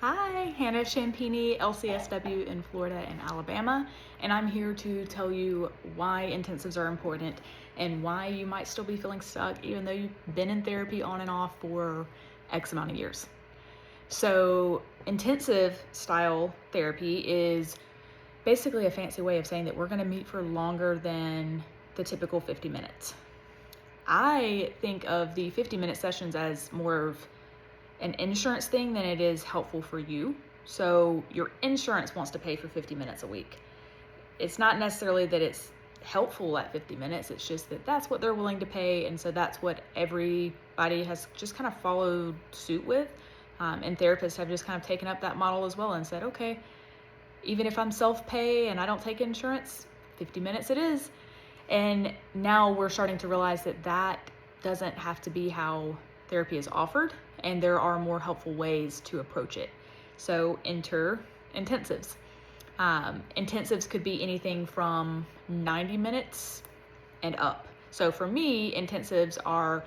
Hi, Hannah Champini, LCSW in Florida and Alabama, and I'm here to tell you why intensives are important and why you might still be feeling stuck even though you've been in therapy on and off for X amount of years. So, intensive style therapy is basically a fancy way of saying that we're going to meet for longer than the typical 50 minutes. I think of the 50-minute sessions as more of an insurance thing than it is helpful for you. So your insurance wants to pay for 50 minutes a week. It's not necessarily that it's helpful at 50 minutes, it's just that that's what they're willing to pay, and so that's what everybody has just kind of followed suit with. And therapists have just kind of taken up that model as well and said, okay, even if I'm self-pay and I don't take insurance, 50 minutes it is. And now we're starting to realize that that doesn't have to be how therapy is offered, and there are more helpful ways to approach it. So enter intensives. Intensives could be anything from 90 minutes and up. So for me, intensives are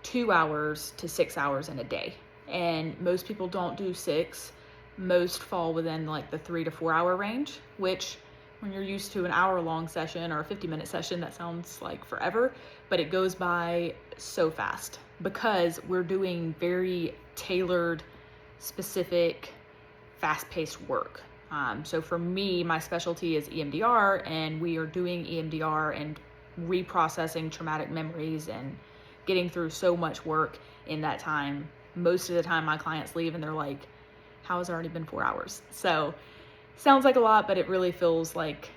2 hours to 6 hours in a day. And most people don't do 6. Most fall within like the 3 to 4 hour range, which when you're used to an hour-long session or a 50-minute session, that sounds like forever, but it goes by so fast because we're doing very tailored, specific, fast-paced work. So for me, my specialty is EMDR, and we are doing EMDR and reprocessing traumatic memories and getting through so much work in that time. Most of the time my clients leave and they're like, how has it already been 4 hours? So sounds like a lot, but it really feels like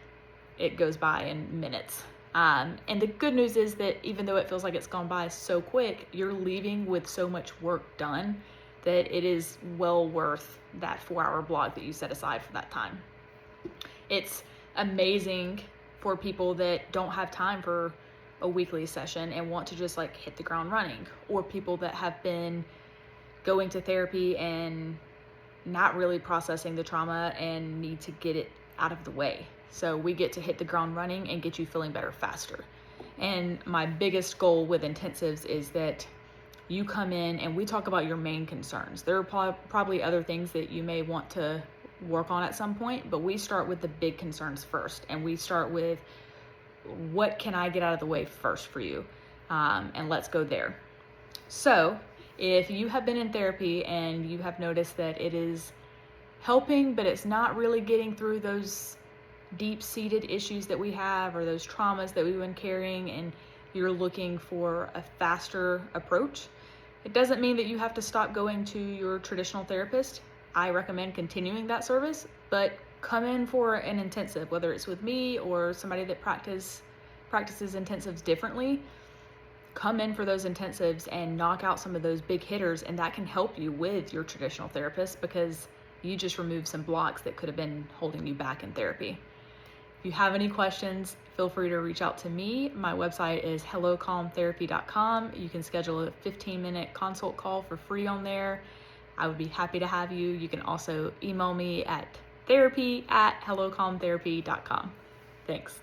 it goes by in minutes. And the good news is that even though it feels like it's gone by so quick, you're leaving with so much work done that it is well worth that 4-hour block that you set aside for that time. It's amazing for people that don't have time for a weekly session and want to just like hit the ground running, or people that have been going to therapy and not really processing the trauma and need to get it out of the way. So we get to hit the ground running and get you feeling better faster. And my biggest goal with intensives is that you come in and we talk about your main concerns. There are probably other things that you may want to work on at some point, but we start with the big concerns first. And we start with, what can I get out of the way first for you? And let's go there. So if you have been in therapy and you have noticed that it is helping, but it's not really getting through those deep-seated issues that we have or those traumas that we've been carrying, and you're looking for a faster approach, it doesn't mean that you have to stop going to your traditional therapist. I recommend continuing that service, but come in for an intensive, whether it's with me or somebody that practices intensives differently. Come in for those intensives and knock out some of those big hitters, and that can help you with your traditional therapist because you just removed some blocks that could have been holding you back in therapy. If you have any questions, feel free to reach out to me. My website is hellocalmtherapy.com. You can schedule a 15-minute consult call for free on there. I would be happy to have you. You can also email me at therapy@hellocalmtherapy.com. Thanks.